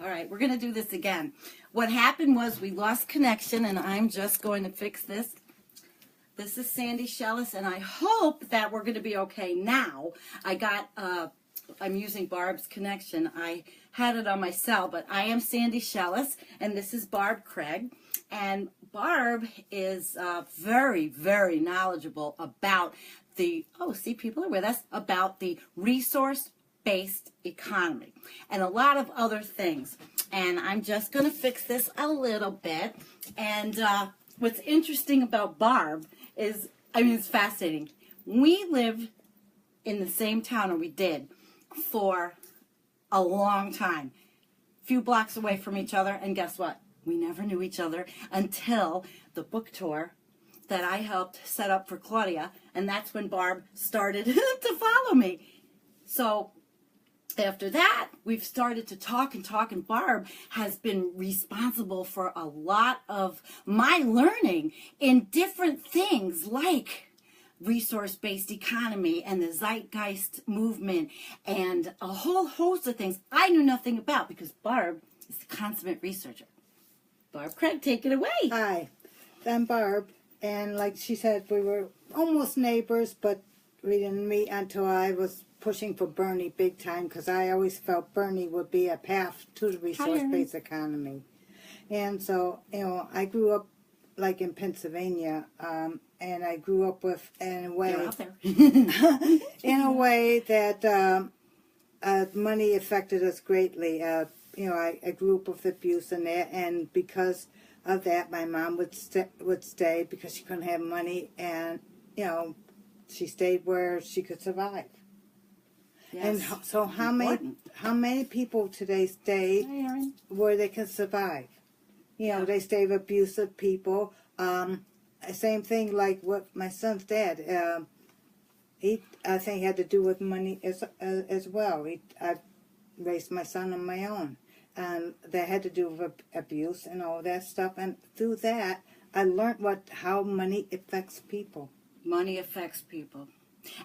All right, we're going to do this again. What happened was we lost connection, and I'm just going to fix this. This is Sandy Schoellas, and I hope that we're going to be okay now. I'm using Barb's connection. I had it on my cell, but I am Sandy Schoellas, and this is Barb Craig. And Barb is very, very knowledgeable about people are with us, about the resource-based economy and a lot of other things. And I'm just going to fix this a little bit. And what's interesting about Barb is, it's fascinating. We live in the same town, or we did, for a long time. A few blocks away from each other, and guess what? We never knew each other until the book tour that I helped set up for Claudia, and that's when Barb started to follow me. So after that, we've started to talk, and Barb has been responsible for a lot of my learning in different things like resource-based economy and the zeitgeist movement and a whole host of things I knew nothing about because Barb is the consummate researcher. Barb Craig, take it away. Hi, I'm Barb, and like she said, we were almost neighbors, but we didn't meet until I was pushing for Bernie big time because I always felt Bernie would be a path to the resource-based economy. And so, I grew up like in Pennsylvania, and I grew up with in a way that money affected us greatly. I grew up with abuse and that, and because of that, my mom would stay because she couldn't have money, and she stayed where she could survive. Yes, and so how many people today stay where they can survive? They stay with abusive people. Same thing like what my son's dad. I think had to do with money as well. I raised my son on my own, and that had to do with abuse and all that stuff. And through that, I learned how money affects people. Money affects people.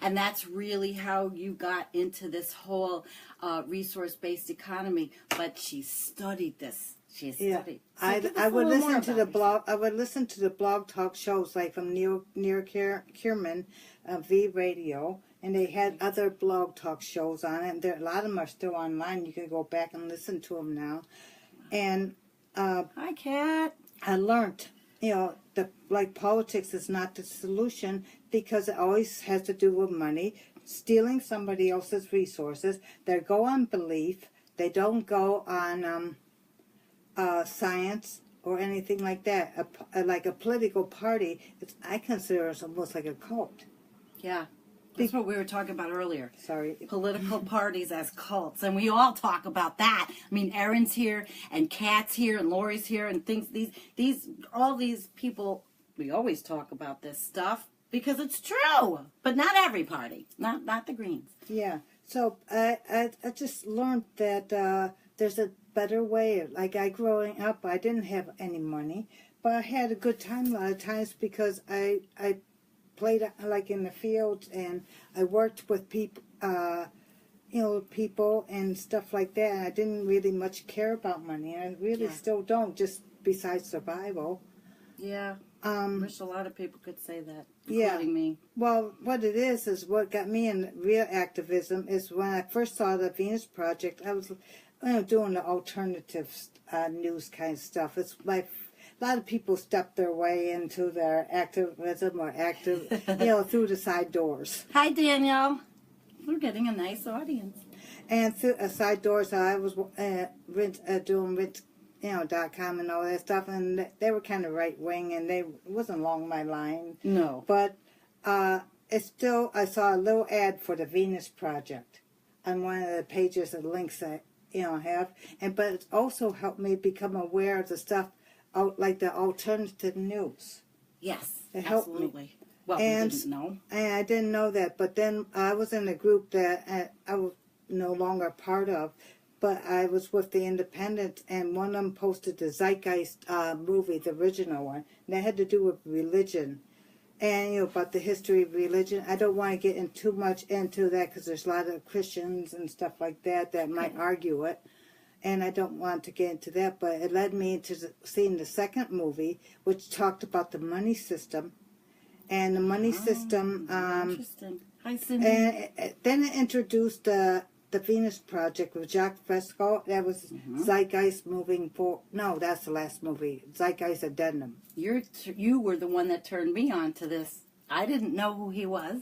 And that's really how you got into this whole resource-based economy. But she studied this. She studied. Yeah. I would listen to the blog. I would listen to the blog talk shows like from Neil Kierman, V Radio, and they had other blog talk shows on it. A lot of them are still online. You can go back and listen to them now. And hi, Kat. I learned, politics is not the solution because it always has to do with money, stealing somebody else's resources. They go on belief. They don't go on science or anything like that. Like a political party, I consider it almost like a cult. Yeah. That's what we were talking about earlier. Sorry. Political parties as cults. And we all talk about that. Erin's here, and Kat's here, and Lori's here, and things. All these people, we always talk about this stuff because it's true. But not every party. Not the Greens. Yeah. So I just learned that there's a better way. Like growing up, I didn't have any money, but I had a good time a lot of times because I played like in the fields, and I worked with people, people and stuff like that. And I didn't really much care about money. I really still don't, just besides survival. Yeah. I wish a lot of people could say that, including me. Well, what it is what got me in real activism is when I first saw the Venus Project, I was doing the alternative news kind of stuff. It's like a lot of people step their way into their activism or through the side doors. Hi, Danielle. We're getting a nice audience. And through side doors, I was doing .com and all that stuff, and they were kind of right wing, and it wasn't along my line. No. But I saw a little ad for the Venus Project on one of the pages of links that have, but it also helped me become aware of the stuff like the alternative news. Yes, it helped absolutely. Me. Well, we didn't know. And I didn't know that, but then I was in a group that I was no longer part of, but I was with the Independents, and one of them posted the Zeitgeist movie, the original one, and that had to do with religion. And, about the history of religion. I don't want to get too much into that because there's a lot of Christians and stuff like that might argue it. And I don't want to get into that, but it led me into seeing the second movie, which talked about the money system. And the money system... interesting. Hi, Cindy. And then it introduced the Venus Project with Jacques Fresco. That was Zeitgeist moving for... No, that's the last movie. Zeitgeist Addendum. You were the one that turned me on to this. I didn't know who he was.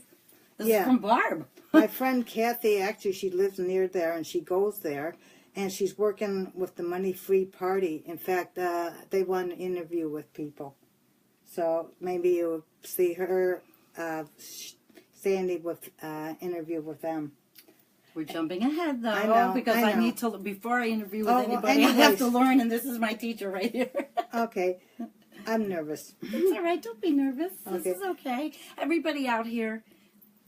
This is Yeah. from Barb. My friend Kathy, actually, she lives near there, and she goes there. And she's working with the Money Free Party. In fact, they want an interview with people. So maybe you'll see her, Sandy, with interview with them. We're jumping ahead, though, I know, because I I know. need to, before I interview with Oh, well, anybody, I have anyways. to learn, and this is my teacher right here. Okay, I'm nervous. It's all right. Don't be nervous. Okay. This is okay. Everybody out here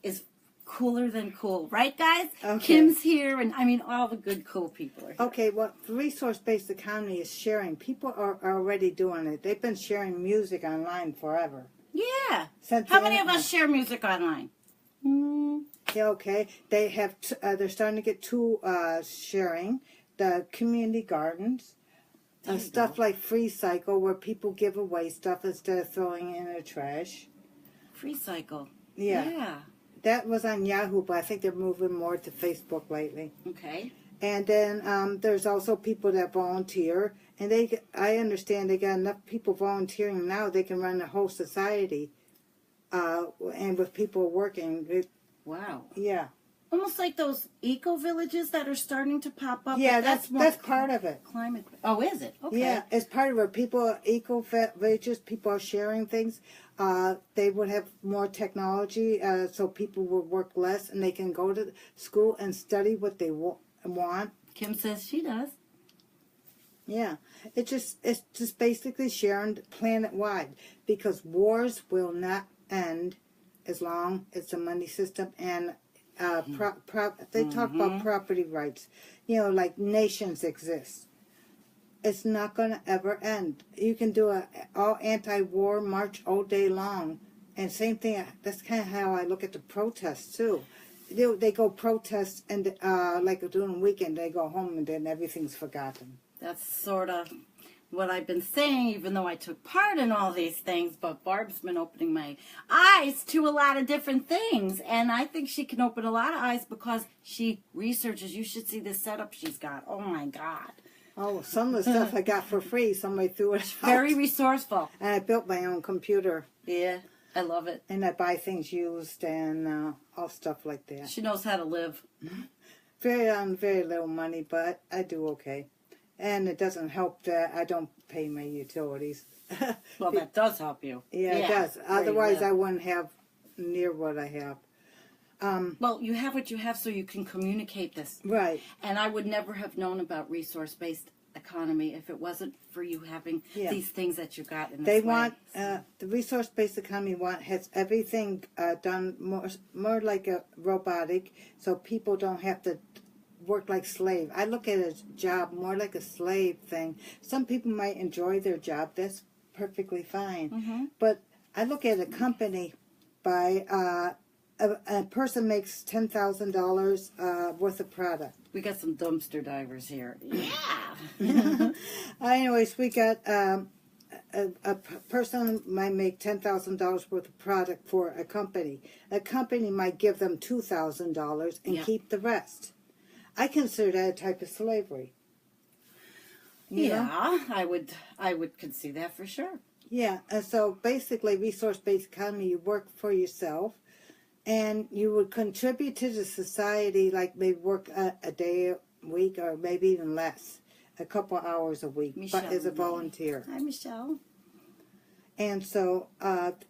is cooler than cool. Right, guys? Okay. Kim's here, and I mean, all the good, cool people are here. Okay, well, the resource-based economy is sharing. People are already doing it. They've been sharing music online forever. Yeah. Since How the many of internet. us share music online? Yeah, okay. They have. They're starting to get to sharing the community gardens, There you stuff go. like Free Cycle, where people give away stuff instead of throwing it in the trash. Free Cycle. Yeah. Yeah. That was on Yahoo, but I think they're moving more to Facebook lately. Okay. And then there's also people that volunteer, and I understand they got enough people volunteering now they can run the whole society, and with people working. Wow. Yeah. Almost like those eco villages that are starting to pop up. Yeah, but that's more part of it. climate. Oh, is it? Okay. Yeah, it's part of it. People, eco-villages, people are sharing things. They would have more technology, so people would work less, and they can go to school and study what they want. Kim says she does. Yeah, it's just basically sharing planet-wide, because wars will not end as long as the money system and they talk about property rights. You know, like nations exist. It's not going to ever end. You can do a all anti-war march all day long, and same thing. That's kind of how I look at the protests too. They go protest and like during the weekend they go home and then everything's forgotten. That's sort of what I've been saying, even though I took part in all these things. But Barb's been opening my eyes to a lot of different things. And I think she can open a lot of eyes because she researches. You should see this setup she's got. Oh, my God. Oh, some of the stuff I got for free, somebody threw it out. Very resourceful. And I built my own computer. Yeah, I love it. And I buy things used and all stuff like that. She knows how to live. Very little money, but I do okay. And it doesn't help that I don't pay my utilities. Well, that does help you. Yeah, it does. where you Otherwise, live. I wouldn't have near what I have. Well, you have what you have so you can communicate this. Right. And I would never have known about resource-based economy if it wasn't for you having these things that you got in this They way. want the resource-based economy has everything done more like a robotic, so people don't have to work like slave. I look at a job more like a slave thing. Some people might enjoy their job. That's perfectly fine. But I look at a company by a person makes $10,000 worth of product. We got some dumpster divers here. Yeah. Anyways, we got a person might make $10,000 worth of product for a company. A company might give them $2,000 and keep the rest. I consider that a type of slavery. You know? I would concede that for sure. Yeah, and so basically resource-based economy, you work for yourself and you would contribute to the society, like maybe work a day a week or maybe even less, a couple hours a week, Michelle, but as a volunteer. Hi, Michelle. And so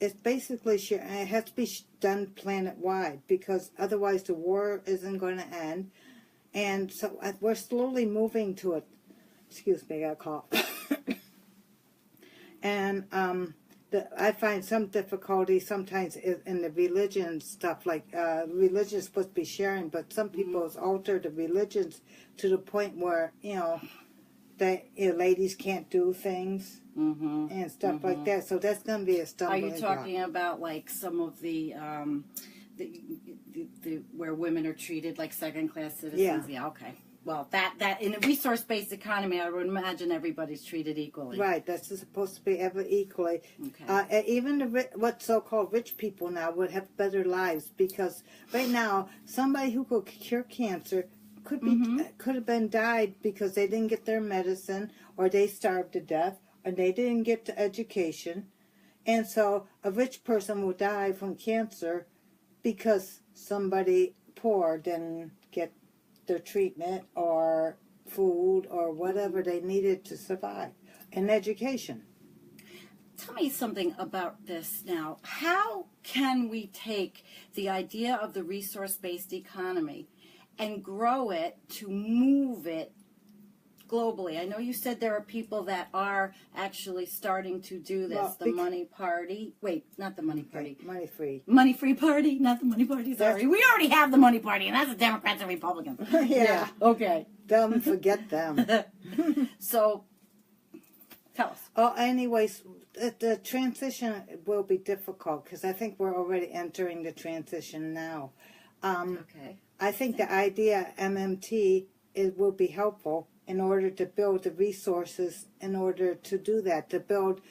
it's basically, it has to be done planet-wide because otherwise the war isn't going to end. And so we're slowly moving to it. Excuse me, I got a cough. And I find some difficulty sometimes in the religion stuff. Like religion is supposed to be sharing, but some people have altered the religions to the point where ladies can't do things and stuff like that. So that's going to be a stumbling Are you talking about like some of the where women are treated like second-class citizens? Yeah, okay. well, that in a resource-based economy, I would imagine everybody's treated equally. Right, that's supposed to be ever equally. Okay. Even what so-called rich people now would have better lives, because right now somebody who could cure cancer could have been died because they didn't get their medicine, or they starved to death, or they didn't get the education, and so a rich person will die from cancer because somebody poor didn't get their treatment or food or whatever they needed to survive, and education. Tell me something about this now. How can we take the idea of the resource-based economy and grow it to move it globally? I know you said there are people that are actually starting to do this. Well, the Money Party. Wait, not the Money Party. Money free. Money Free Party, not the Money Party. Sorry, we already have the Money Party, and that's the Democrats and Republicans. Yeah. Okay. Don't forget them. So, tell us. Oh, anyways, the transition will be difficult because I think we're already entering the transition now. Okay. I think the idea MMT will be helpful in order to build the resources in order to do that, to build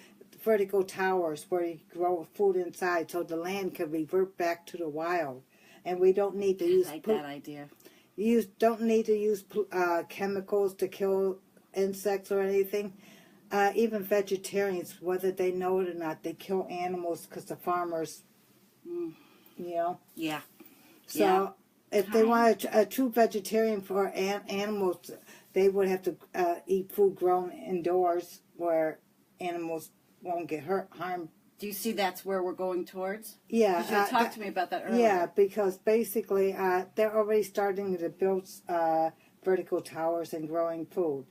vertical towers where you grow food inside so the land can revert back to the wild. And we don't need to use... I like that idea. Don't need to use chemicals to kill insects or anything. Even vegetarians, whether they know it or not, they kill animals because the farmers, you know. Yeah. So if they want a true vegetarian for animals, they would have to eat food grown indoors where animals won't get harmed. Do you see that's where we're going towards? Yeah. 'Cause you had talked to me about that earlier. Yeah, because basically they're already starting to build vertical towers and growing food.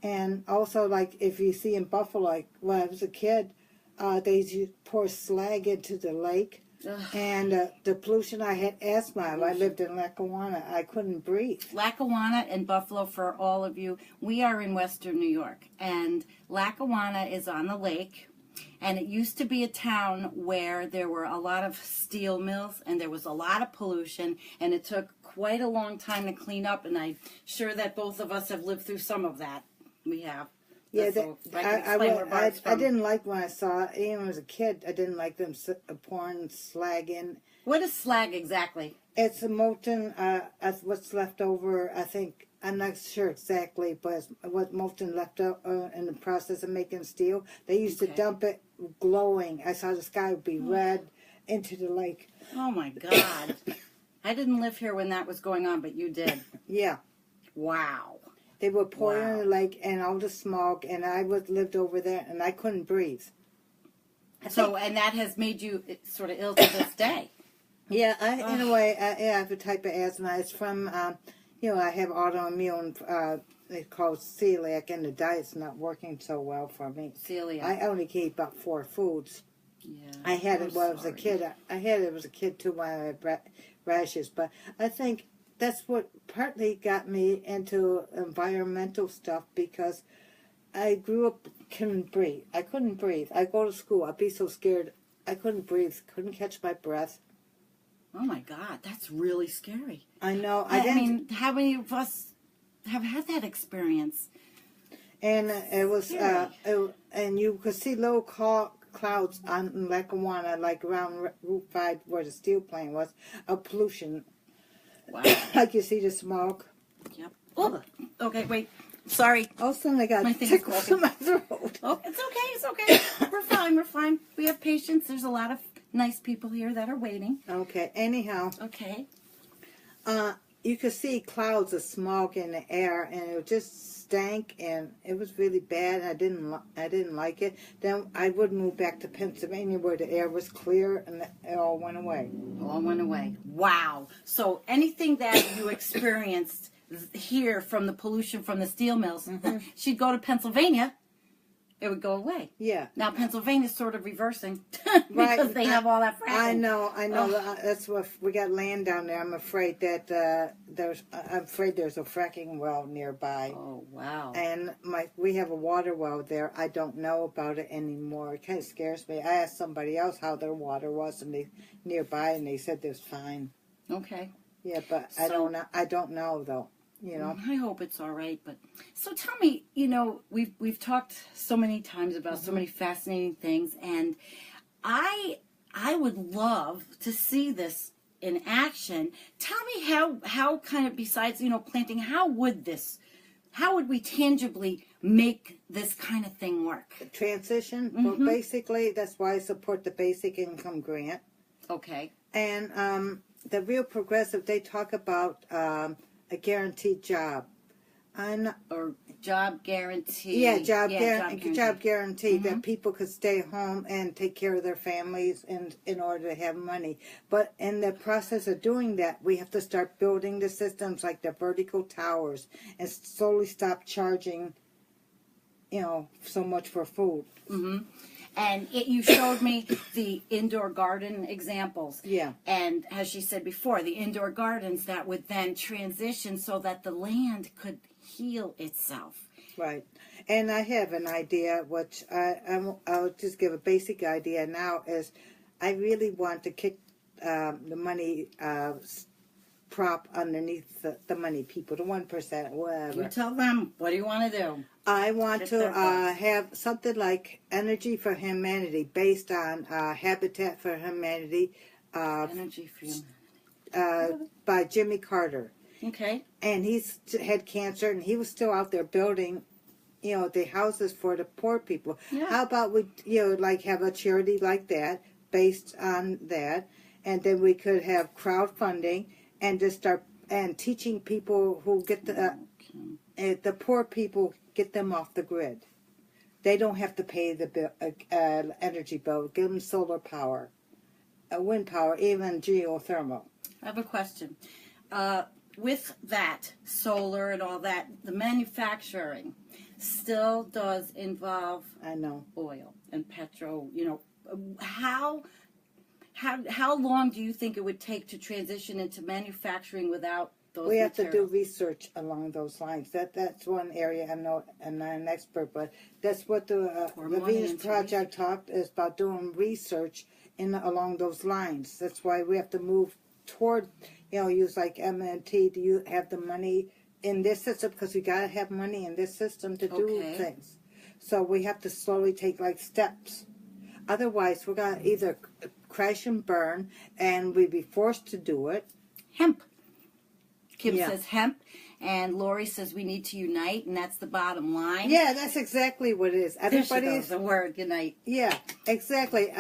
And also, like, if you see in Buffalo, like, when I was a kid, they used to pour slag into the lake. Ugh. And the pollution, I had asthma. I lived in Lackawanna. I couldn't breathe. Lackawanna and Buffalo, for all of you, we are in Western New York. And Lackawanna is on the lake. And it used to be a town where there were a lot of steel mills and there was a lot of pollution. And it took quite a long time to clean up. And I'm sure that both of us have lived through some of that. We have. Yeah, So I can explain where Barb's I from. didn't like when I saw it. Even as a kid, I didn't like them pouring slag in. What is slag exactly? It's a molten, what's left over, I think, I'm not sure exactly, but it's what molten left over in the process of making steel. They used to dump it glowing. I saw the sky would be red into the lake. Oh, my God. I didn't live here when that was going on, but you did. Yeah. Wow. They were pouring in the lake and all the smoke, and I lived over there, and I couldn't breathe. So, and that has made you sort of ill to this day. Yeah, in a way, I have a type of asthma. It's from, I have autoimmune, it's called celiac, and the diet's not working so well for me. Celiac. I only can eat about 4 foods. Yeah. I had it when I was a kid. I had it as a kid, too, when I had rashes. But I think that's what partly got me into environmental stuff, because I grew up, couldn't breathe. I couldn't breathe. I go to school, I'd be so scared. I couldn't breathe, couldn't catch my breath. Oh, my God. That's really scary. I know. I mean, how many of us have had that experience? And it was, and you could see little clouds on Lackawanna, like around Route 5 where the steel plant was, of pollution. Wow. Like you see the smoke. Yep. Oh, okay, wait. Sorry. All of a sudden I got My thing is tickles in my throat. Oh, it's okay. It's okay. We're fine. We're fine. We have patience. There's a lot of nice people here that are waiting. Okay, anyhow. Okay. You could see clouds of smoke in the air, and it just stank, and it was really bad. I didn't like it. Then I would move back to Pennsylvania where the air was clear, and it all went away. All went away. Wow. So anything that you experienced here from the pollution from the steel mills, she'd go to Pennsylvania, it would go away. Yeah. Now Pennsylvania's sort of reversing because they have all that fracking. I know. That's what we got land down there. I'm afraid that there's a fracking well nearby. Oh wow! And we have a water well there. I don't know about it anymore. It kind of scares me. I asked somebody else how their water was, and they nearby, and they said it was fine. Okay. Yeah, but I don't know though. You know. I hope it's all right. But so tell me, we've talked so many times about so many fascinating things, and I would love to see this in action. Tell me how kind of, besides planting, how would we tangibly make this kind of thing work? Transition. Well, basically, that's why I support the basic income grant. Okay. And the Real Progressive, they talk about a guaranteed job. Or job guarantee. Yeah, job guarantee. guarantee that people could stay home and take care of their families in order to have money. But in the process of doing that, we have to start building the systems like the vertical towers and slowly stop charging, so much for food. Mm-hmm. And you showed me the indoor garden examples. Yeah. And as she said before, the indoor gardens that would then transition so that the land could heal itself. Right. And I have an idea, which I'll just give a basic idea now, is I really want to kick the money prop underneath the money people, the 1%, whatever. You tell them, what do you want to do? I want to have something like Energy for Humanity, based on Habitat for Humanity. Energy for Humanity. By Jimmy Carter. Okay. And he's had cancer, and he was still out there building, the houses for the poor people. Yeah. How about we, have a charity like that, based on that, and then we could have crowdfunding and just start and teaching people who get the poor people, get them off the grid. They don't have to pay the bill, energy bill. Give them solar power, wind power, even geothermal. I have a question. With that, solar and all that, the manufacturing still does involve oil and petrol. How long do you think it would take to transition into manufacturing without those We have materials? to do research along those lines. That's one area I'm not an expert, but that's what the Venus Project talked is about, doing research along those lines. That's why we have to move toward, use like MNT. Do you have the money in this system? Because we got to have money in this system to do things. So we have to slowly take steps. Otherwise, we're going to either crash and burn, and we'd be forced to do it. Hemp. Kim says hemp, and Lori says we need to unite, and that's the bottom line. Yeah, that's exactly what it is. Everybody's the word, unite. Yeah, exactly.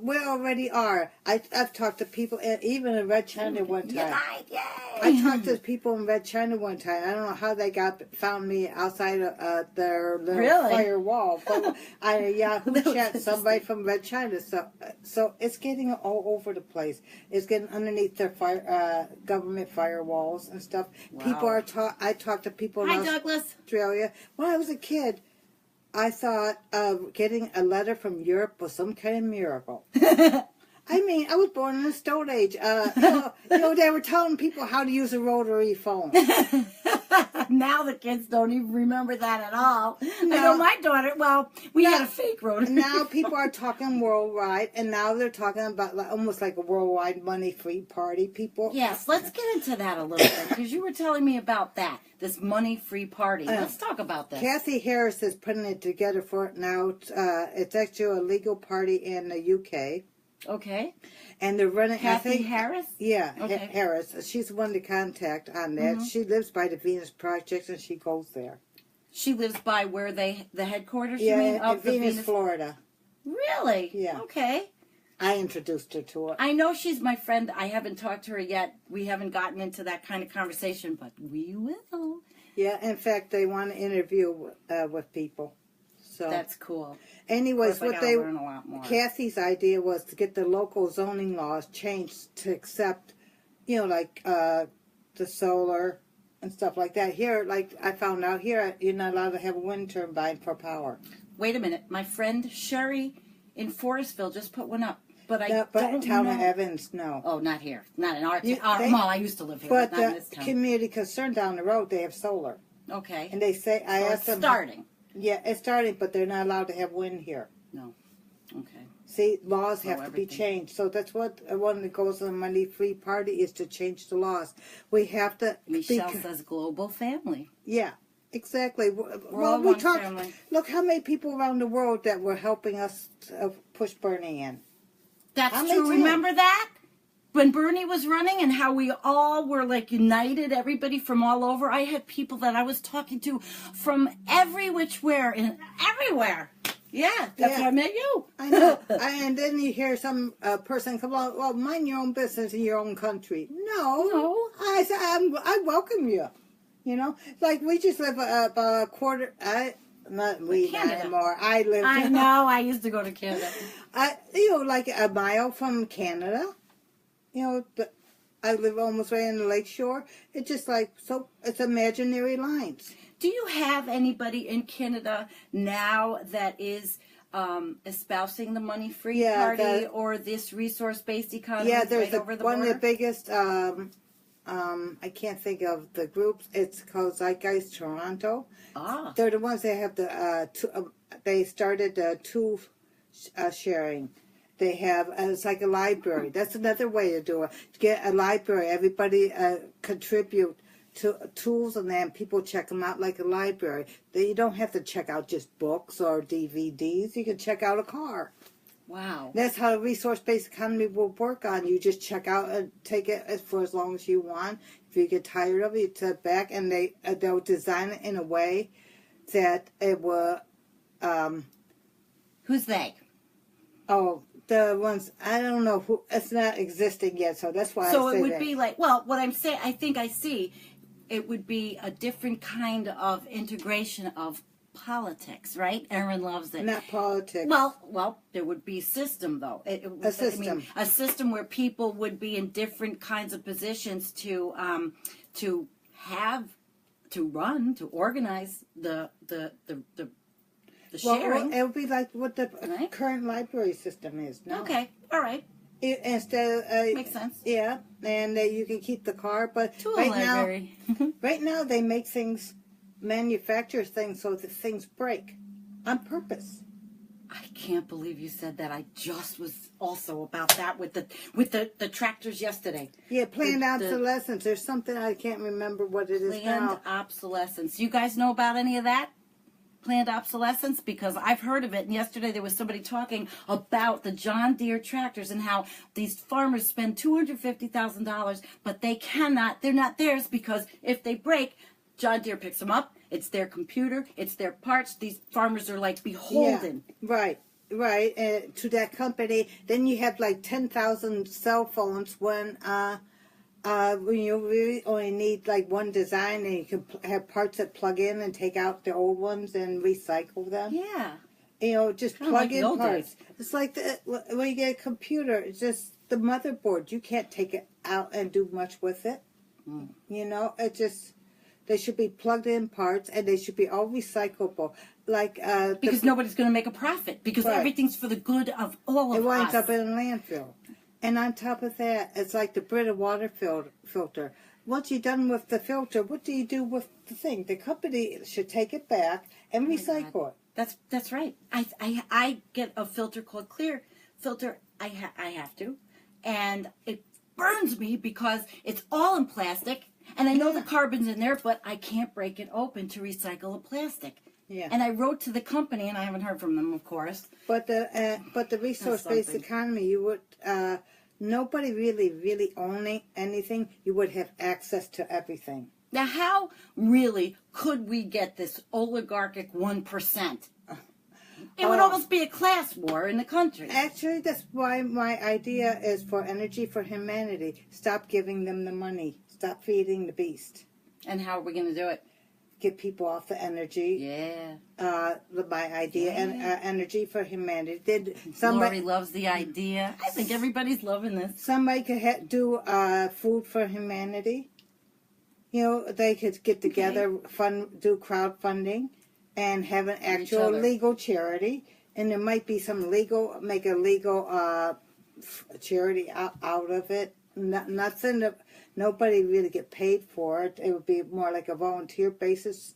We already are. I've talked to people, even in Red China one time. Unite, yay! I talked to people in Red China one time. I don't know how they found me outside of their little firewall, but I Yahoo chat somebody from Red China. So it's getting all over the place. It's getting underneath their government firewalls and stuff. Wow. People are I talked to people in Australia. When I was a kid, I thought getting a letter from Europe was some kind of miracle. I mean, I was born in the Stone Age. They were telling people how to use a rotary phone. Now the kids don't even remember that at all. No. I know my daughter, we had a fake rotary. Now people are talking worldwide, and now they're talking about almost like a worldwide money-free party, people. Yes, let's get into that a little bit, because you were telling me about that, this money-free party. Let's talk about this. Kathy Harris is putting it together for it now. It's actually a legal party in the UK. Okay. And they're running... Kathy Harris? Yeah, okay. Harris. She's the one to contact on that. Mm-hmm. She lives by the Venus Project, and she goes there. She lives by where the headquarters, you mean? In Venus, Florida. Really? Yeah. Okay. I introduced her to it. I know she's my friend. I haven't talked to her yet. We haven't gotten into that kind of conversation, but we will. Yeah, in fact, they want to interview with people. So that's cool. Anyways, Kathy's idea was to get the local zoning laws changed to accept, the solar and stuff like that. Here, I found out here, you're not allowed to have a wind turbine for power. Wait a minute. My friend Sherry in Forestville just put one up. But town of Evans, no. Oh, not here. Not in our mall. I used to live here, but not in this town. Community concern down the road, they have solar. Okay. And they say, I asked them. Starting. Yeah, it's starting, but they're not allowed to have wind here. No. Okay. See, laws have to be everything. changed. So that's what one of the goals of the Money-Free Party is, to change the laws. We have to... Michelle says global family. Yeah, exactly. We're Well, all we one talked... family. Look how many people around the world that were helping us push Bernie in. That's How many true. times? Remember that? When Bernie was running and how we all were like united, everybody from all over. I had people that I was talking to from every whichwhere and everywhere. Yeah, that's how I met you. I know. And then you hear some person come on, well, mind your own business in your own country. No. I welcome you. You know, like we just live about a quarter, not anymore. I live. I know, I used to go to Canada. Like a mile from Canada. I live almost right on the lakeshore. It's just like, so it's imaginary lines. Do you have anybody in Canada now that is espousing the money-free party or this resource-based economy? Yeah, there's over the one border? of the biggest, I can't think of the groups. It's called Zeitgeist Toronto. Ah. They're the ones that have they started tool sharing. They have, it's like a library. That's another way to do it. Get a library. Everybody contribute to tools, and then people check them out like a library. You don't have to check out just books or DVDs. You can check out a car. Wow. That's how the resource-based economy will work on. You just check out and take it for as long as you want. If you get tired of it, you take it back, and they'll design it in a way that it will... Who's they? Oh, the ones, I don't know who, it's not existing yet, so that's why I say that. So it would be like, well, what I'm saying, I think I see, it would be a different kind of integration of politics, right? Aaron loves it. Not politics. Well, there would be a system, though. A system. I mean, a system where people would be in different kinds of positions to run, to organize the sharing. Well, it would be like what the current library system is now. Okay, all right. Instead of, Makes sense. Yeah, and you can keep the car, but Tool right library. now, right now they make things, manufacture things so that things break on purpose. I can't believe you said that. I just was also about that with the tractors yesterday. Yeah, planned obsolescence. There's something I can't remember what it is now. Planned obsolescence. You guys know about any of that? Planned obsolescence? Because I've heard of it, and yesterday there was somebody talking about the John Deere tractors and how these farmers spend $250,000, but they're not theirs, because if they break, John Deere picks them up. It's their computer. It's their parts. These farmers are like beholden. Yeah, right. To that company. Then you have like 10,000 cell phones when you really only need like one design, and you can have parts that plug in and take out the old ones and recycle them. Yeah. Just Kinda plug like the in old parts. days. It's like when you get a computer, it's just the motherboard. You can't take it out and do much with it. It just... They should be plugged in parts, and they should be all recyclable. Because nobody's going to make a profit, because everything's for the good of all of us. It winds up in a landfill. And on top of that, it's like the Brita water filter. Once you're done with the filter, what do you do with the thing? The company should take it back and recycle it. That's right. I get a filter called Clear Filter. I have to, and it burns me because it's all in plastic. And I know the carbon's in there, but I can't break it open to recycle the plastic. Yeah. And I wrote to the company, and I haven't heard from them, of course. But the resource-based economy, you would nobody really owning anything. You would have access to everything. Now, how really could we get this oligarchic 1%? It would almost be a class war in the country. Actually, that's why my idea is for energy for humanity. Stop giving them the money. Stop feeding the beast. And how are we going to do it? Get people off the energy. Yeah. My idea, and energy for humanity. Lori loves the idea. I think everybody's loving this. Somebody could do food for humanity. They could get together, do crowdfunding, and have an actual legal charity. And there might be make a legal charity out of it. Nobody really get paid for it. It would be more like a volunteer basis.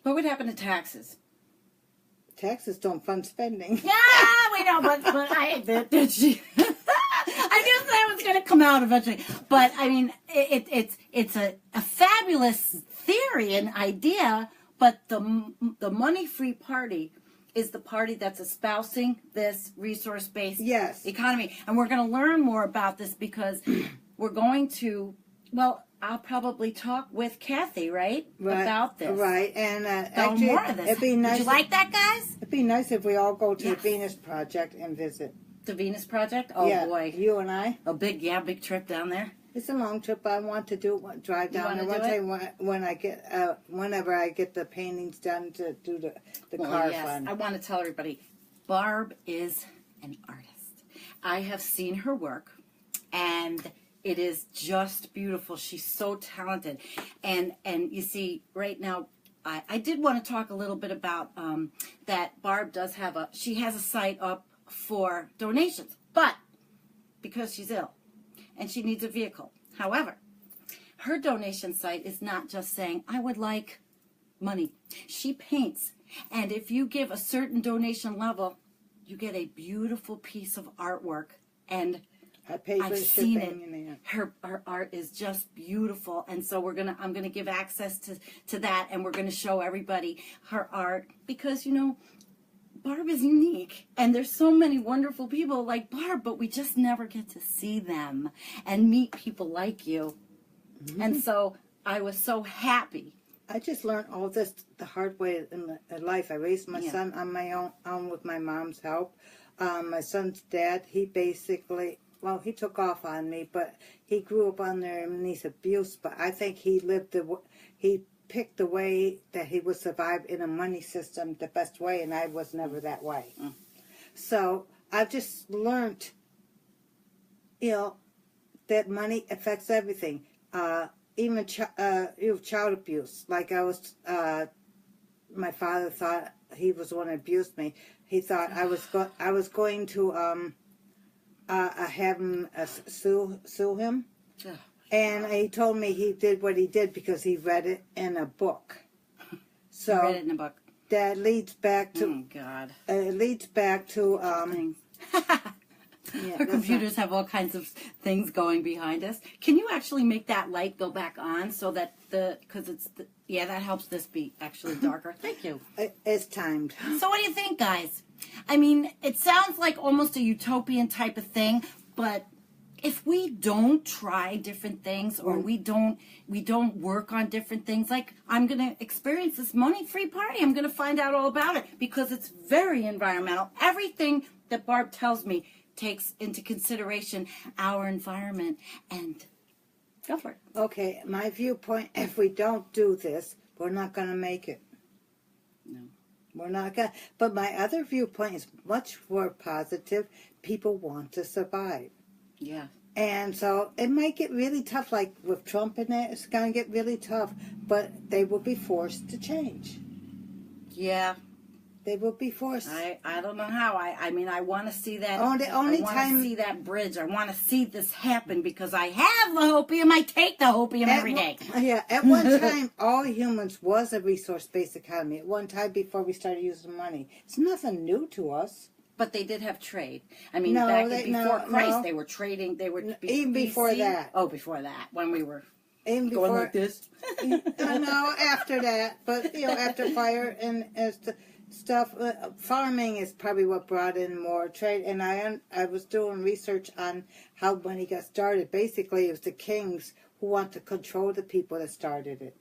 What would happen to taxes? taxes don't fund spending. Yeah, we know, but I did she. I knew that was going to come out eventually. But I mean, it's a fabulous theory and idea. But the money-free party is the party that's espousing this resource-based Yes. economy, and we're going to learn more about this because we're going to. Well, I'll probably talk with Kathy, right, about this. Right, and actually, more of this. it'd be nice. Did you like that, guys? It'd be nice if we all go to Yes. the Venus Project and visit. The Venus Project? Oh, yeah, boy. you and I. A big trip down there. It's a long trip. I want to drive down there wanna one do time when I get whenever I get the paintings done to do the car fun. I want to tell everybody, Barb is an artist. I have seen her work, and it is just beautiful. She's so talented, and you see right now. I did want to talk a little bit about that. Barb does have she has a site up for donations, but because she's ill and she needs a vehicle. However, her donation site is not just saying, I would like money. She paints, and if you give a certain donation level, you get a beautiful piece of artwork, and I pay for I've the seen shipping. it. Her art is just beautiful, and so I'm gonna give access to that, and we're gonna show everybody her art because Barb is unique, and there's so many wonderful people like Barb, but we just never get to see them and meet people like you. Mm-hmm. And so I was so happy. I just learned all this the hard way in life. I raised my son on my own with my mom's help. My son's dad, he basically, he took off on me, but he grew up underneath abuse. But I think he picked the way that he would survive in a money system the best way, and I was never that way. Mm. So I've just learned, that money affects everything. Even child abuse. Like my father thought he was the one who abused me. He thought I was going to have him sue him. And he told me he did what he did because he read it in a book. So read it in a book. That leads back to. Oh God. It leads back to. Our computers have all kinds of things going behind us. Can you actually make that light go back on so that because that helps this be actually darker. Thank you. It's timed. So what do you think, guys? I mean, it sounds like almost a utopian type of thing, but if we don't try different things or we don't work on different things, like I'm going to experience this money-free party. I'm going to find out all about it because it's very environmental. Everything that Barb tells me takes into consideration our environment, and go for it. Okay, my viewpoint, if we don't do this, we're not going to make it. No. We're not going to. But my other viewpoint is much more positive. People want to survive. Yeah. And so it might get really tough, like with Trump and that, it's going to get really tough, but they will be forced to change. Yeah. They will be forced. I don't know how. I mean, I want to see that. I want to see that bridge. I want to see this happen because I have the hopium. I take the hopium every day. Yeah, at one time, all humans was a resource-based economy. At one time, before we started using money. It's nothing new to us. But they did have trade. I mean, before Christ, they were trading. They were even before that. Oh, before that, when we were even going like this. No, after that, but after fire and stuff, farming is probably what brought in more trade. And I was doing research on how money got started. Basically, it was the kings who want to control the people that started it.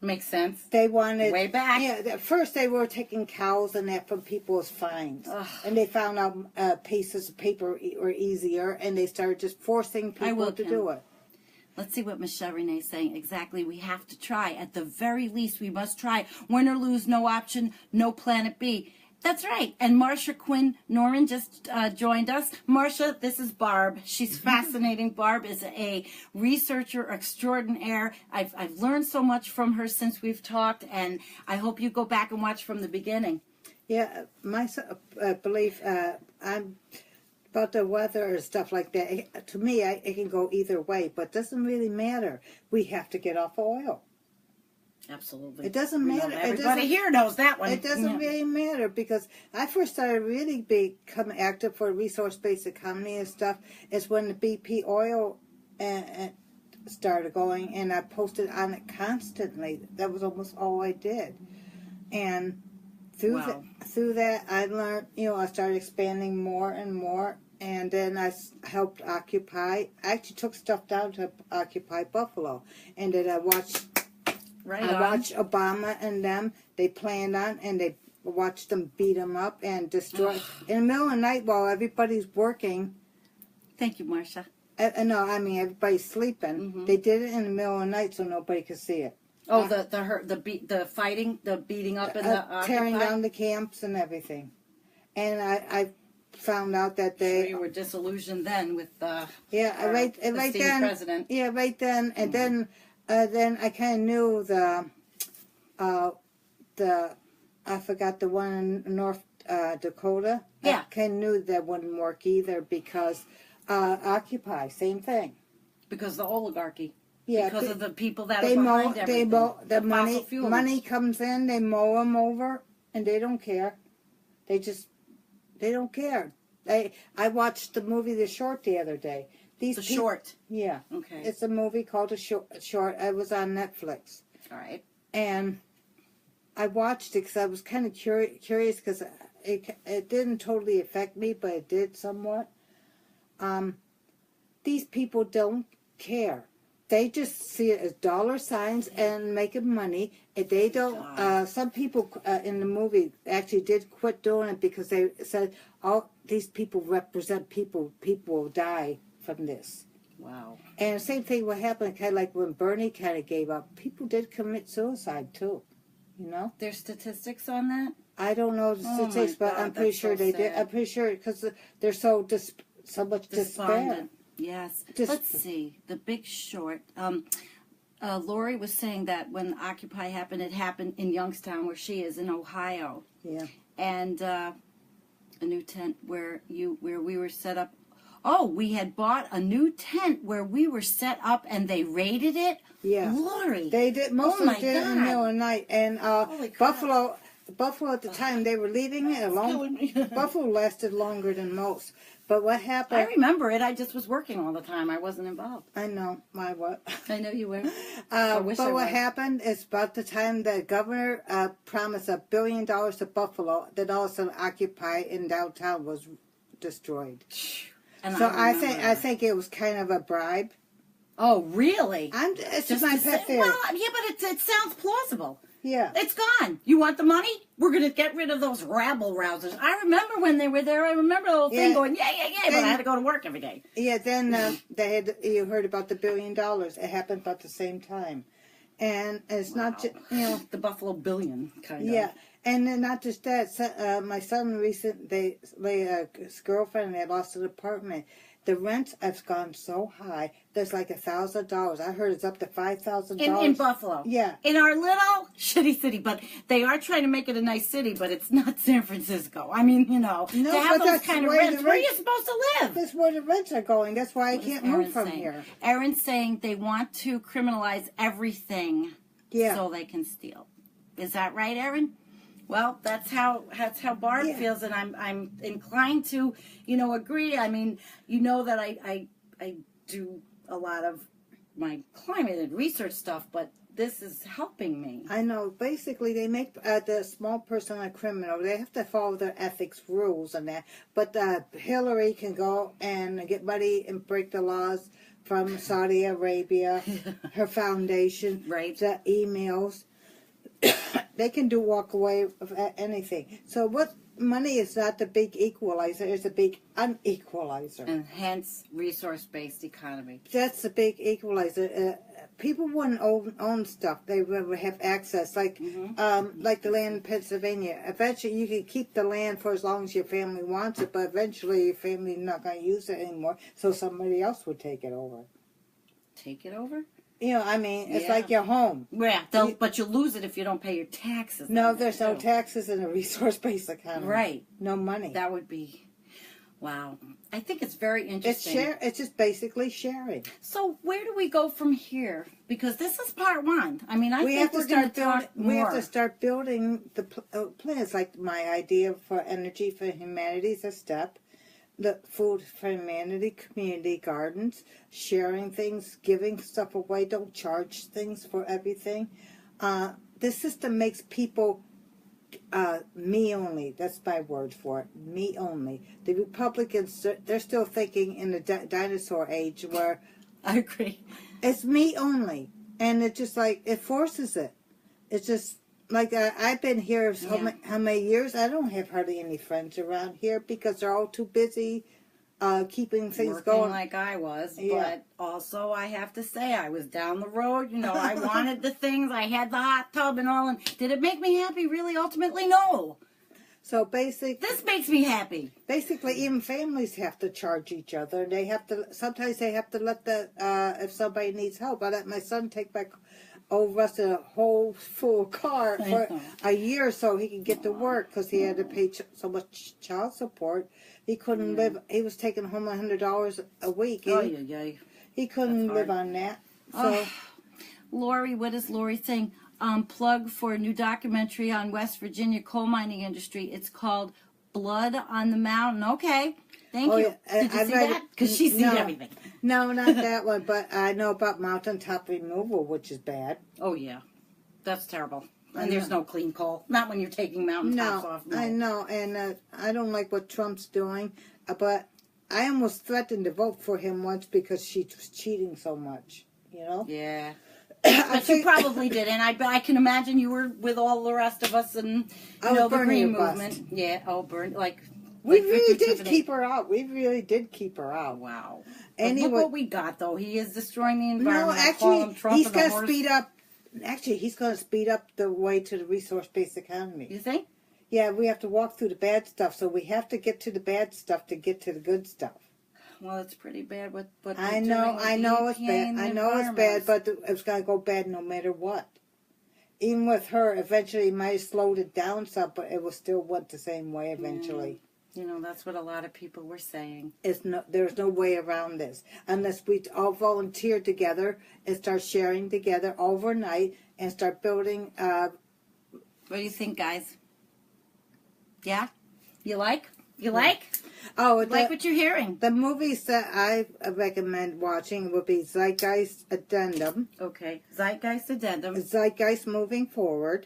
Makes sense. They wanted way back. Yeah, at first they were taking cows and that from people as fines, and they found out pieces of paper were easier, and they started just forcing people to do it. Let's see what Michelle Renee is saying. Exactly, we have to try. At the very least, we must try. Win or lose, no option, no planet B. That's right. And Marcia Quinn Norman just joined us. Marcia, this is Barb. She's fascinating. Barb is a researcher extraordinaire. I've learned so much from her since we've talked, and I hope you go back and watch from the beginning. Yeah, my belief, I'm about the weather or stuff like that. To me, it can go either way, but it doesn't really matter. We have to get off oil. Absolutely. It doesn't We know matter. that. Everybody here knows that one. It doesn't really matter because I first started really become active for resource-based economy and stuff is when the BP oil started going, and I posted on it constantly. That was almost all I did, and through that I learned. I started expanding more and more, and then I helped Occupy. I actually took stuff down to Occupy Buffalo, and then I watched. I watched Obama and them. They planned on, and they watched them beat them up and destroy. In the middle of the night while everybody's working. Thank you, Marcia. No, I mean everybody's sleeping. Mm-hmm. They did it in the middle of the night so nobody could see it. Oh, the fighting, the beating up, and the tearing down the camps and everything. And I found out that they you were disillusioned then with the right then president. Yeah, right then, and then I kind of knew the I forgot the one in North Dakota. Yeah, I kind of knew that wouldn't work either because Occupy, same thing. Because the oligarchy. Yeah, because of the people that are behind everything. The money comes in, they mow them over, and they don't care. They don't care. I watched the movie The Short the other day. Short? Yeah. Okay. It's a movie called The Short. It was on Netflix. All right. And I watched it because I was kind of curious because it didn't totally affect me, but it did somewhat. These people don't care. They just see it as dollar signs and making money. If they don't, some people in the movie actually did quit doing it because they said, "All these people represent people. People will die from this." Wow. And the same thing would happen, kind of like when Bernie kind of gave up. People did commit suicide too. There's statistics on that. I don't know the statistics, but I'm pretty sure they did. I'm pretty sure because they're so much despair. Yes. Let's see. The Big Short. Lori was saying that when Occupy happened, it happened in Youngstown, where she is in Ohio. Yeah. And a new tent where we were set up. Oh, we had bought a new tent where we were set up, and they raided it. Yeah. Lori. They did. Most of them did it in the middle of the night. And Buffalo at the time they were leaving it alone. Buffalo lasted longer than most. But what happened? I remember it. I just was working all the time. I wasn't involved. I know. I know you were. But what happened is about the time the governor promised $1 billion to Buffalo, that all of a sudden Occupy in downtown was destroyed. And so I think it was kind of a bribe. Oh, really? It's just my pet theory. Well, yeah, but it sounds plausible. Yeah. It's gone. You want the money? We're going to get rid of those rabble-rousers. I remember when they were there. I remember the whole thing going, yeah, but I had to go to work every day. Yeah, then you heard about the $1 billion. It happened about the same time. And it's not just, the Buffalo billion, kind of. Yeah. And then not just that. My son recently, his girlfriend, they lost an apartment. The rent has gone so high. There's like $1,000. I heard it's up to $5,000 in Buffalo. Yeah, in our little shitty city. But they are trying to make it a nice city. But it's not San Francisco. I mean, to have those kind of rents. Where are you supposed to live? That's where the rents are going. That's why I can't move from here. Erin's saying they want to criminalize everything, so they can steal. Is that right, Erin? Well, that's how Barb feels, and I'm inclined to, agree. I mean, that I do a lot of my climate and research stuff, but this is helping me. I know. Basically, they make the small person a criminal. They have to follow their ethics rules and that. But Hillary can go and get money and break the laws from Saudi Arabia, her foundation, the emails. They can walk away with anything. So money is not the big equalizer, it's a big unequalizer. And hence resource-based economy. That's the big equalizer. People wouldn't own stuff. They would have access. Like the land in Pennsylvania. Eventually you can keep the land for as long as your family wants it, but eventually your family is not going to use it anymore, so somebody else would take it over. Take it over? It's like your home. Yeah, but you lose it if you don't pay your taxes. No, there's no taxes in a resource-based economy. Right. No money. That would be... Wow. I think it's very interesting. It's just basically sharing. So where do we go from here? Because this is part one. I mean, I We think have to we're going to start talk building. more. We have to start building the plans. Like my idea for Energy for Humanity is a step. The Food for Humanity, community gardens, sharing things, giving stuff away. Don't charge things for everything. This system makes people me only. That's my word for it. Me only. The Republicans, they're still thinking in the dinosaur age where I agree. it's me only. And it just like, it forces it. It's just like, I've been here how many years? I don't have hardly any friends around here because they're all too busy keeping things Working going. like I was, Yeah. but also I have to say I was down the road. I wanted the things. I had the hot tub and all. And did it make me happy? Really, ultimately, no. So This makes me happy. basically, even families have to charge each other. They have to. Sometimes they have to let if somebody needs help. I let my son take back rusted a whole full car for a year so he could get to work because he had to pay so much child support. He couldn't live. He was taking home $100 a week. He couldn't live on that. So, Lori, what is Lori saying? Plug for a new documentary on West Virginia coal mining industry. It's called Blood on the Mountain. Okay. Thank you. Yeah. Did you see that? Because she's seen everything. No, not that one. But I know about mountaintop removal, which is bad. Oh, yeah. That's terrible. And there's no clean coal. Not when you're taking mountaintops off. No. I know. And I don't like what Trump's doing. But I almost threatened to vote for him once because she was cheating so much. Yeah. But you probably did, and I can imagine you were with all the rest of us and the Green movement. Yeah, burn we really did keep her out. We really did keep her out. Wow. Anyway, look what we got, though. He is destroying the environment. No, actually, he's going to speed up. Actually, he's going to speed up the way to the resource-based economy. You think? Yeah, we have to walk through the bad stuff, so we have to get to the bad stuff to get to the good stuff. Well, it's pretty bad what I know it's bad. I know it's bad, but it's going to go bad no matter what. Even with her, eventually it might have slowed it down some, but it will still went the same way eventually. That's what a lot of people were saying. There's no way around this unless we all volunteer together and start sharing together overnight and start building. What do you think, guys? Yeah, you like? Oh, like what you're hearing. The movies that I recommend watching would be Zeitgeist Addendum. Okay, Zeitgeist Addendum. Zeitgeist Moving Forward.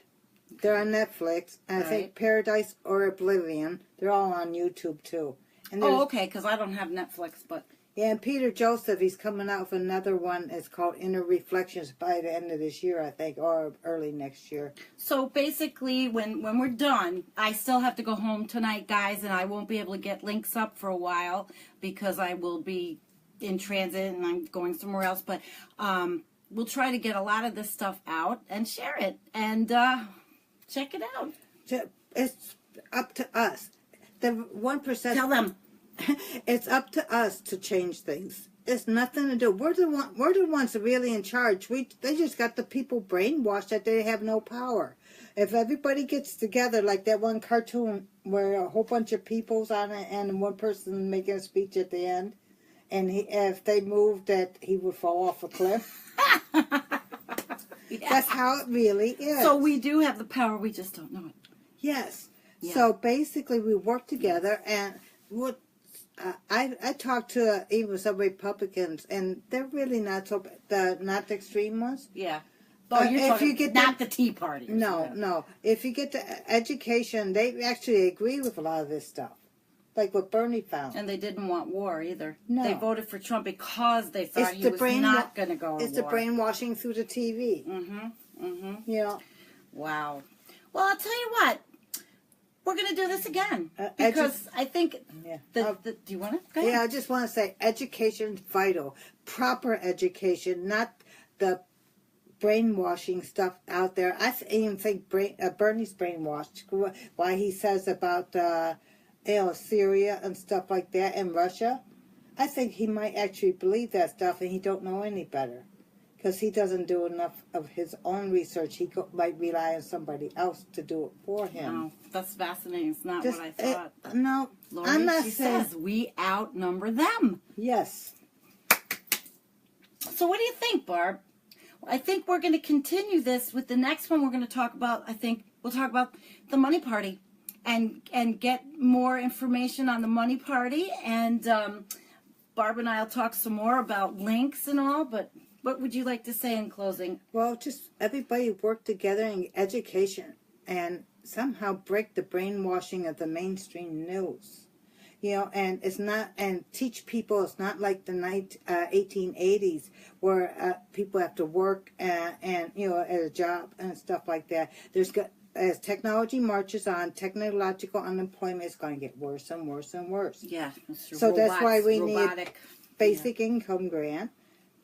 They're on Netflix. And I think Paradise or Oblivion. They're all on YouTube too. And okay, because I don't have Netflix, but... Yeah, and Peter Joseph, he's coming out with another one. It's called Inner Reflections by the end of this year, I think, or early next year. So basically, when we're done, I still have to go home tonight, guys, and I won't be able to get links up for a while because I will be in transit and I'm going somewhere else. But we'll try to get a lot of this stuff out and share it and check it out. It's up to us. The 1%... Tell them. It's up to us to change things. It's nothing to do. We're the ones really in charge. They just got the people brainwashed that they have no power. If everybody gets together, like that one cartoon where a whole bunch of people's on it and one person making a speech at the end, and if they moved, that he would fall off a cliff. Yeah. That's how it really is. So we do have the power. We just don't know it. Yes. Yeah. So basically, we work together, and what. I talked to even some Republicans, and they're really not so not the extreme ones. Yeah. But if you get not the Tea Party. No. If you get to education, they actually agree with a lot of this stuff, like what Bernie found. And they didn't want war either. No. They voted for Trump because they thought he was not going to go to war. It's the brainwashing through the TV. Yeah. Wow. Well, I'll tell you what. We're going to do this again because I think. Yeah. Do you want to? Go ahead. Yeah, I just want to say education's vital. Proper education, not the brainwashing stuff out there. I even think Bernie's brainwashed. Why he says about Syria and stuff like that and Russia. I think he might actually believe that stuff and he don't know any better. because he doesn't do enough of his own research. He might rely on somebody else to do it for him. Wow, that's fascinating. It's not Just, what I thought. No, Lori, I'm not she saying. says we outnumber them. Yes. So what do you think, Barb? I think we're going to continue this with the next one. We're going to talk about, I think we'll talk about the money party and get more information on the money party. And Barb and I will talk some more about links and all. But what would you like to say in closing? Well, just everybody work together in education and somehow break the brainwashing of the mainstream news. You know, and it's not, and teach people it's not like the 1880s where people have to work and you know, at a job and stuff like that. As technology marches on, technological unemployment is going to get worse and worse and worse. Yeah. So that's why we need basic income grant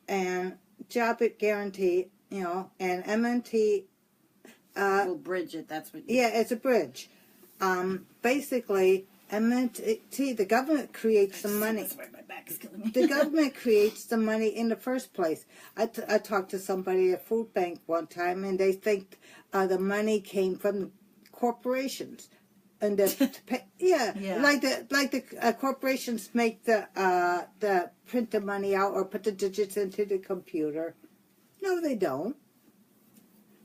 and job guarantee, you know, and MMT. We'll bridge it. That's what. Yeah, it's a bridge. Basically. MMT, the government creates the money. My back is killing me. The government creates the money in the first place. I talked to somebody at a food bank one time, and they think the money came from corporations, and like the corporations make the print the money out or put the digits into the computer. No, they don't.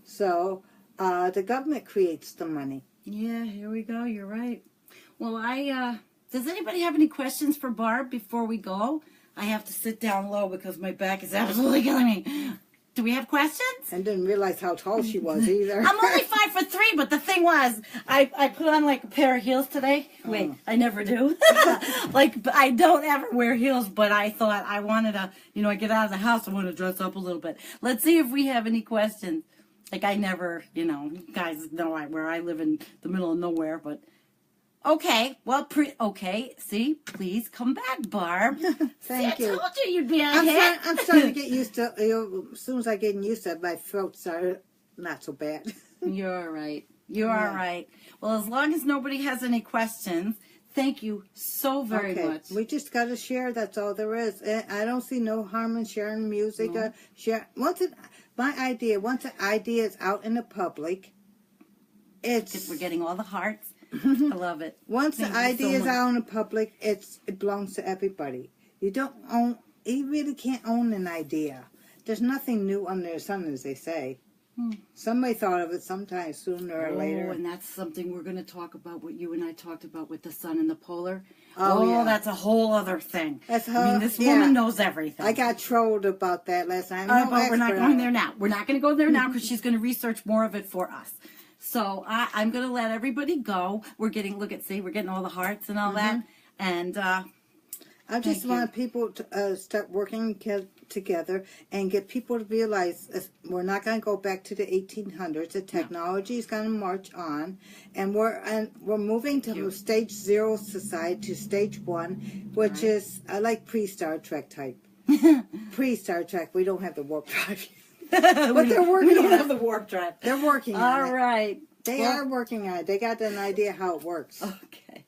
So the government creates the money. Yeah, here we go. You're right. Well, does anybody have any questions for Barb before we go? I have to sit down low because my back is absolutely killing me. Do we have questions? I didn't realize how tall she was either. I'm only 5'3", but the thing was, I put on like a pair of heels today. Wait, I never do. I don't ever wear heels, but I thought I wanted to, I get out of the house, I want to dress up a little bit. Let's see if we have any questions. Like I never, guys know where I live in the middle of nowhere, but... Okay, well, see, please come back, Barb. Thank you. I told you you'd be on hit. I'm starting to get used to, as soon as I get used to it, my throat's not so bad. You're all right. You're all right. Well, as long as nobody has any questions, thank you so very much. We just got to share, that's all there is. I don't see no harm in sharing music. No. Once the idea is out in the public, we're getting all the hearts. I love it. Once the idea is out in the public, it belongs to everybody. You really can't own an idea. There's nothing new under the sun, as they say. Somebody thought of it sometime sooner or later. And that's something we're going to talk about, what you and I talked about with the sun and the polar. Yeah. That's a whole other thing. This woman knows everything. I got trolled about that last time. But we're not going there now. We're not going to go there now because she's going to research more of it for us. So I'm going to let everybody go. We're getting all the hearts and all that. And I just want people to start working together and get people to realize we're not going to go back to the 1800s. The technology is going to march on, and we're moving from stage 0 society to stage 1, which is like pre-Star Trek type. Pre-Star Trek, we don't have the warp drive. But they're working. We don't have the warp drive. They're working on it. All right. They are working on it. They got an idea how it works. Okay.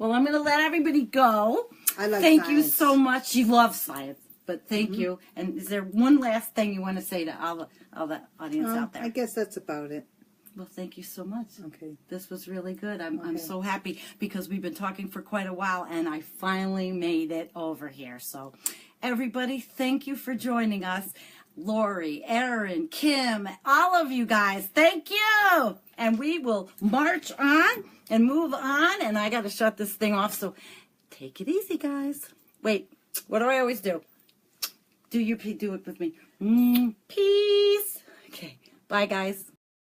Well, I'm going to let everybody go. I like Thank science. you so much. She loves science, but thank you. And is there one last thing you want to say to all the audience out there? I guess that's about it. Well, thank you so much. Okay. This was really good. I'm so happy because we've been talking for quite a while, and I finally made it over here. So, everybody, thank you for joining us. Lori, Erin, Kim, all of you guys, thank you. And we will march on and move on. And I got to shut this thing off. So take it easy, guys. Wait, what do I always do? Do it with me. Peace. Okay. Bye, guys.